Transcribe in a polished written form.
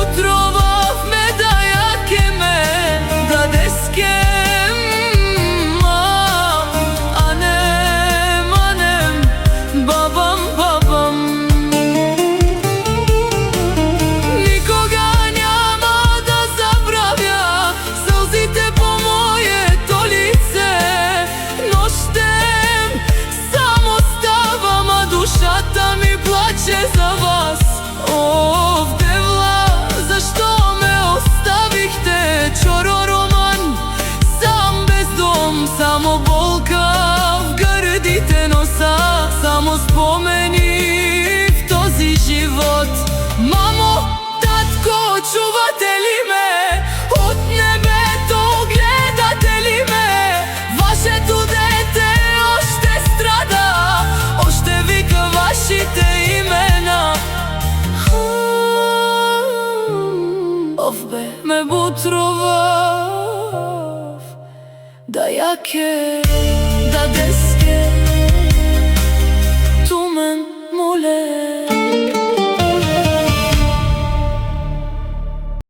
бутровавме да јакеме, да дескема, анем, бабам, бабам. Никога няма да забравя сълзите по моето лице. Ноштем само ставам, а душата ми плаче за вас. О, девла, защо ме оставихте? Чоро роман, сам без дом, само болка в гърдите носа, само спомени в този живот. Мамо, татко, чувате ли ме? От небето гледате ли ме? Вашето дете още страда, още вика вашите имена. Ов бе, ме бутровав да јаке.